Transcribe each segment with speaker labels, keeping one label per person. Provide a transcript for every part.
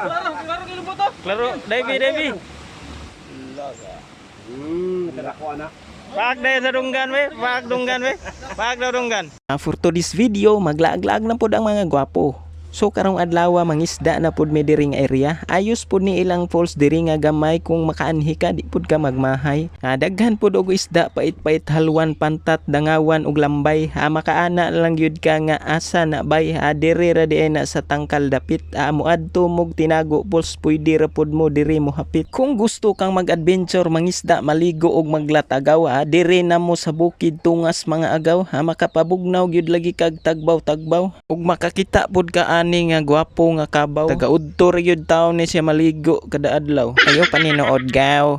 Speaker 1: Klaro kilo po to. Klaro, Davy.
Speaker 2: Ako anak.
Speaker 1: Pak dahil sa dunggan we, pak daw dunggan.
Speaker 3: For today's video, maglaag-laag na pod ang mga gwapo. So karong adlaw mangisda na pod mi diri nga area. Ayos pod ni ilang falls diri nga gamay kung makaanhi ka di pod ka magmahay. Daghan pod og isda pait-pait halwan pantat dangawan ug lambay. Makaana lang gyud ka nga asa na bay diri ra di na sa tangkal dapit. Moadto mog tinago falls pwede ra pod mo diri mo hapit. Kung gusto kang mag-adventure mangisda maligo og maglatagaw diri na mo sa bukid tungas mga agaw. Makapabugnaw gyud lagi kag tagbaw-tagbaw ug makakita pod ka ani nga gwapo nga kabaw. Taga-udto ra gyud taon ni siya maligo kada adlaw. Ayo paninood gaw.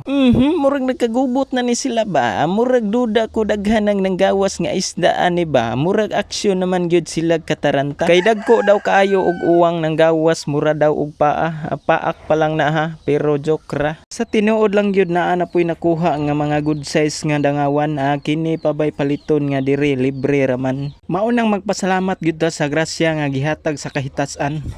Speaker 3: Murag nagkagubot na ni sila ba? Murag duda ko daghan ang nanggawas nga isda ani ba? Murag aksyon naman gyud sila kataranta. Kay dagko daw kaayo og uwang nanggawas mura daw og paa. Paak pa lang na ha, pero joke ra. Sa tinuod lang gyud naa na poy nakuha nga mga good size nga dangawan. Kini pa bay paliton nga diri libre raman. Maunang magpasalamat gyud ta sa grasya nga gihatag sa kahitasan.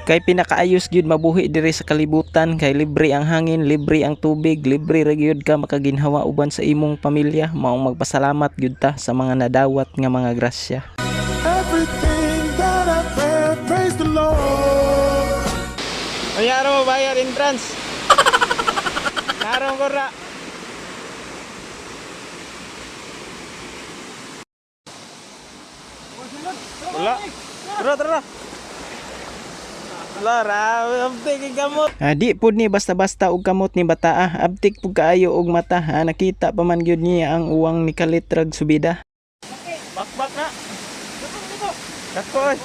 Speaker 3: Kay pinakaayos gyud mabuhi diri sa kalibutan kay libre ang hangin, libre ang tubig, libre ra gyud ka makaginhawa uban sa imong pamilya. Maong magpasalamat gyud ta sa mga nadawat nga mga grasya.
Speaker 4: Everything that I've had, praise the Lord.
Speaker 1: Ayaro mo bayar entrance. Karong ko ra. Wala. Tara. Lara, abtik gamot.
Speaker 3: Di pud ni basta-basta og kamot ni bata. Abtik pud kaayo og mata. Nakita pa man gyud niya ang uwang ni kalitrag subida.
Speaker 1: Bak na. Kakoy.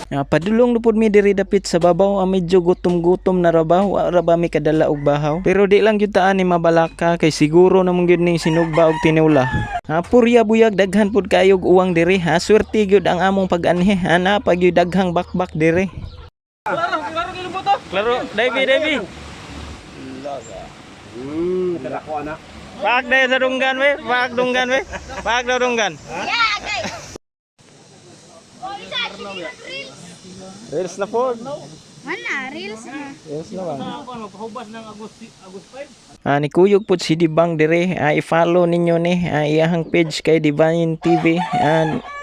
Speaker 3: Padulong lupod mi diri dapit sa babaw. Medyo gutom-gutom na rabaw. Ra ba mi kadala og bahaw. Pero di lang gyud taan ni mabalaka kay siguro namon gyud ning sinugba og tinula. Purya buyag daghan pud kayo og uwang diri. Swerte gyud ang among pag-anhi. Na pag gyud daghang bakbak diri.
Speaker 1: Klaro kilo po to. Klaro, Davy.
Speaker 2: Ako anak.
Speaker 1: Pak dahil sa dunggan we, pak daw dunggan. Reels na po.
Speaker 5: Mana reels na?
Speaker 3: Yes naman.
Speaker 1: Magpahubas ng Agust 5.
Speaker 3: Ni Kuyog po si Dibang dire. I-follow ninyo ni iyahang page kay Divine TV.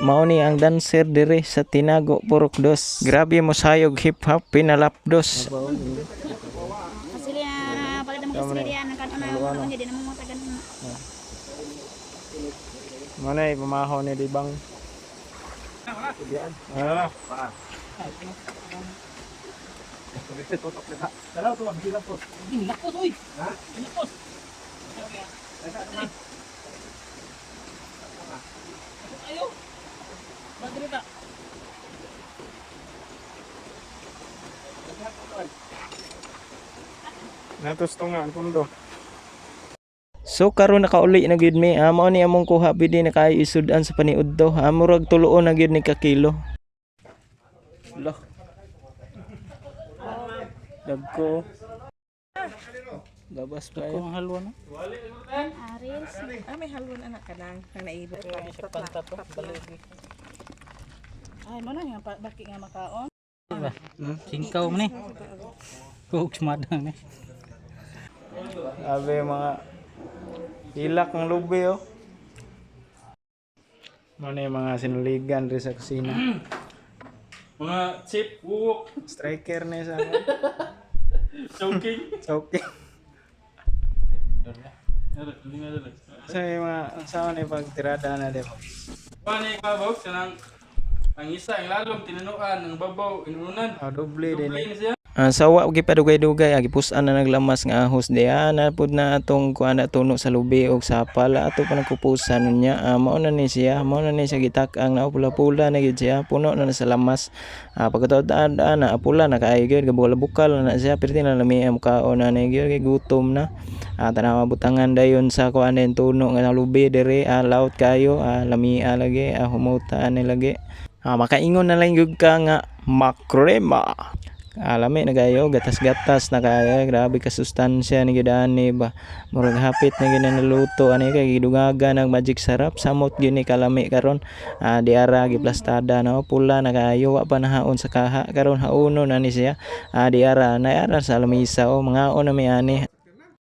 Speaker 3: Mao ni ang dancer dire sa Tinago Purok Dos. Grabe mo sayog hip hop pinalapdos.
Speaker 5: Kasi na pala naman kasi diyan ang kanon na hindi naman mo tagan.
Speaker 3: Manay pamahaw ni Dibang.
Speaker 1: Natusto nga ang pundo.
Speaker 3: So karon nakauli na gyud mi. Mao ni among kuha bidi na kayo isudan sa paniudto. Murag tuloon na gyud ni ka kilo. Lah. Dagko. Gabas pa yung halwa na.
Speaker 5: Reels.
Speaker 6: May halon anak ka lang nang naibot ko ang
Speaker 3: Pantat to balik.
Speaker 6: ay mo na nga baki nga makaon
Speaker 1: Singkaw mo ni. Cook madang ni.
Speaker 3: Abe mga hilak ng lubi oh. Ano yung mga sinuligan rin sa kusina.
Speaker 1: Mga chip, uwok,
Speaker 3: Striker na isa.
Speaker 1: choking.
Speaker 3: Okay. So yung mga saan yung pagtirada na din.
Speaker 1: Paano yung babaw? Sanang ang isa, ang lalong tinanuan, ang babaw, inunan.
Speaker 3: Doble din
Speaker 1: Doble
Speaker 3: eh.
Speaker 1: na siya.
Speaker 3: Sawa gi padugay-dugay gipusan na naglamas nga ahos diha na pud na atong kuan na tuno sa lubi og sapal ato pa nagkupusan niya. Mao na ni siya gitak-ang naupula-pula na gid siya puno na sa lamas. Pagkatod na apula na kaayo gyud gabukal na siya perti na lami ang kaon na gyud kay gutom na. Tanawa butangan dayon sa kuan den tuno nga lubi diri laut kayo lami lagi humuta ni lagi. Makaingon na lang gyud ka nga makrema. Alami na kayo, gatas-gatas na kayo, grabe ka sustansya ni gidani ba. Murag hapit na ginanaluto ani kay gidugaga ng magic sarap samot gini kalami karon. Di ara giplastada na pula na kayo wa pa nahaon sa kaha karon hauno na ni siya. Di ara na ara sa lamisa o mga na mi ani.